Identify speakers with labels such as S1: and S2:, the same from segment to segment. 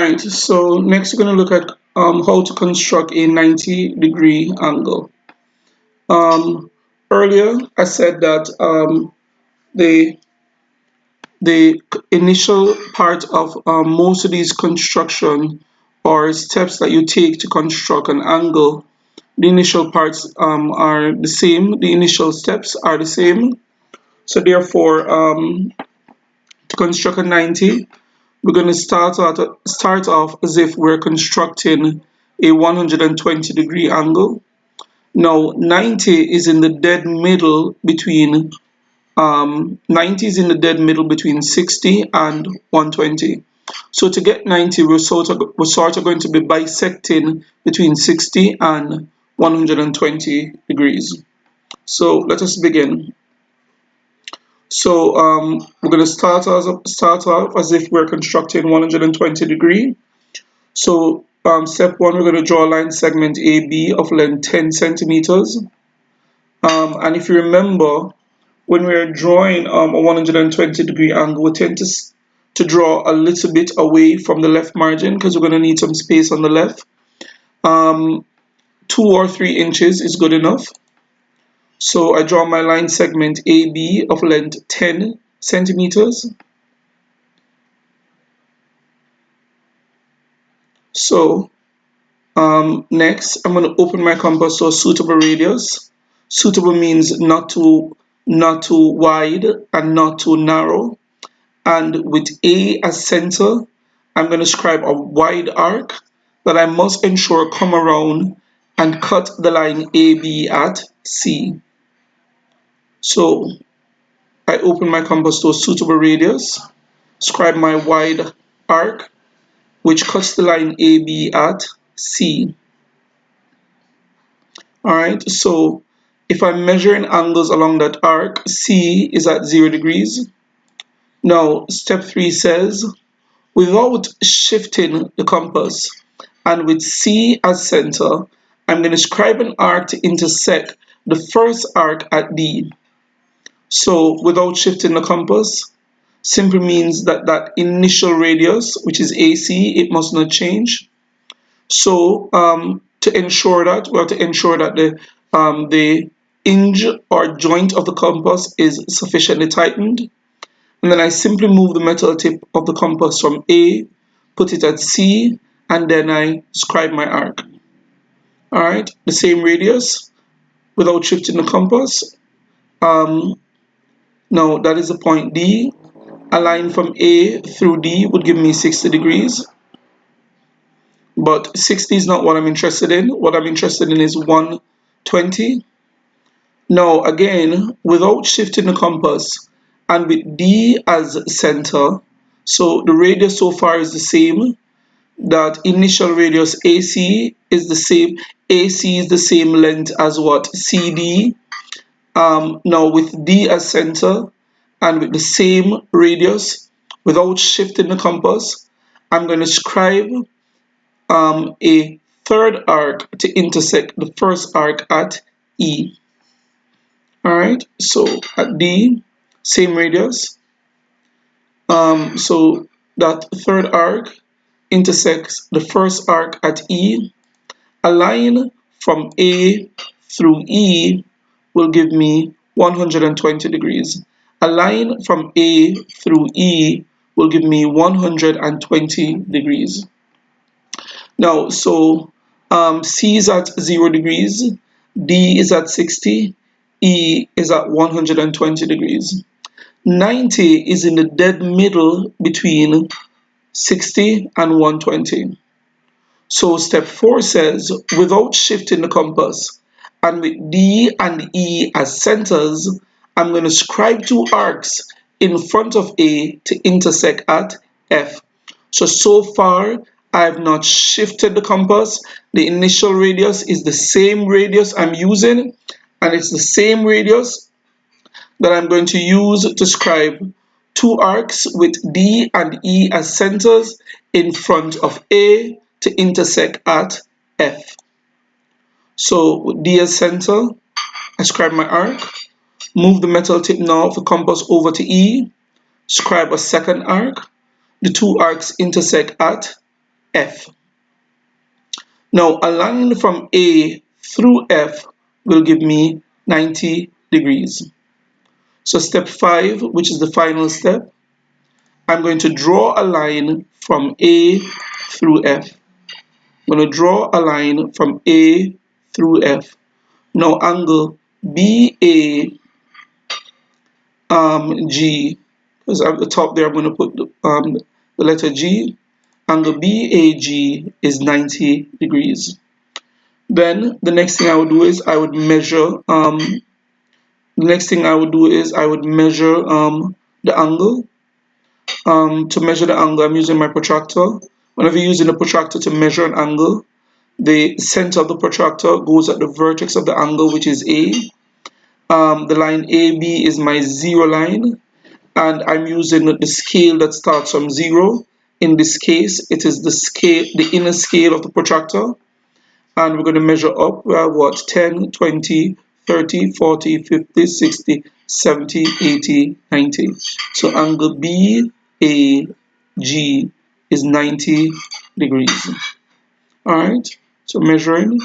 S1: Alright, so next we're going to look at how to construct a 90-degree angle. Um, Earlier, I said that the initial part of most of these construction or steps that you take to construct an angle, the initial parts are the same, the initial steps are the same. So therefore, to construct a 90, we're going to start off as if we're constructing a 120-degree angle. Now, 90 is in the dead middle between 90 is in the dead middle between 60 and 120. So to get 90, we're sort of going to be bisecting between 60 and 120 degrees. So let us begin. So we're going to start off as if we're constructing 120 degree. So step one, we're going to draw a line segment AB of length 10 centimeters. And if you remember, when we're drawing a 120-degree angle, we tend to draw a little bit away from the left margin because we're going to need some space on the left. 2 or 3 inches is good enough. So I draw my line segment AB of length 10 centimeters. So next, I'm going to open my compass to a suitable radius. Suitable means not too wide and not too narrow. And with A as center, I'm going to scribe a wide arc that I must ensure come around and cut the line AB at C. So I open my compass to a suitable radius, scribe my wide arc, which cuts the line AB at C. Alright, so if I'm measuring angles along that arc, C is at 0 degrees. Now, step 3 says, without shifting the compass and with C as center, I'm going to scribe an arc to intersect the first arc at D. So without shifting the compass simply means that that initial radius, which is AC, it must not change. So to ensure that, we have to ensure that the hinge or joint of the compass is sufficiently tightened. And then I simply move the metal tip of the compass from A, put it at C, and then I scribe my arc. Alright, the same radius without shifting the compass. Now that is the point D. A line from A through D would give me 60 degrees. But 60 is not what I'm interested in. What I'm interested in is 120. Now again, without shifting the compass and with D as center, so the radius so far is the same. That initial radius AC is the same. AC is the same length as what? CD. Now with D as center and with the same radius, without shifting the compass, I'm going to scribe a third arc to intersect the first arc at E. Alright, so at D, same radius. So that third arc intersects the first arc at E. A line from A through E will give me 120 degrees. A line from A through E will give me 120 degrees. Now, so C is at 0 degrees, D is at 60, E is at 120 degrees. 90 is in the dead middle between 60 and 120. So step 4 says, without shifting the compass and with D and E as centers, I'm going to scribe 2 arcs in front of A to intersect at F. So far, I have not shifted the compass. The initial radius is the same radius I'm using, and it's the same radius that I'm going to use to scribe 2 arcs with D and E as centers in front of A to intersect at F. So with D as center, I scribe my arc, move the metal tip now of the compass over to E, scribe a second arc, the 2 arcs intersect at F. Now a line from A through F will give me 90 degrees. So step 5, which is the final step, I'm going to draw a line from A through F. I'm going to draw a line from A through F. Now angle BAG, because at the top there I'm going to put the letter G. Angle BAG is 90 degrees. Then the next thing I would do is I would measure the angle. To measure the angle, I'm using my protractor. Whenever you're using a protractor to measure an angle, the center of the protractor goes at the vertex of the angle, which is A. The line AB is my zero line, and I'm using the scale that starts from 0. In this case, it is the inner scale of the protractor, and we're going to measure up. We have what? 10, 20, 30, 40, 50, 60, 70, 80, 90. So angle BAG is 90 degrees. Alright, so measuring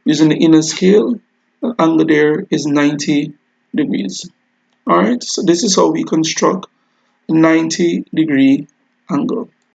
S1: using the inner scale, the angle there is 90 degrees. Alright, so this is how we construct a 90-degree angle.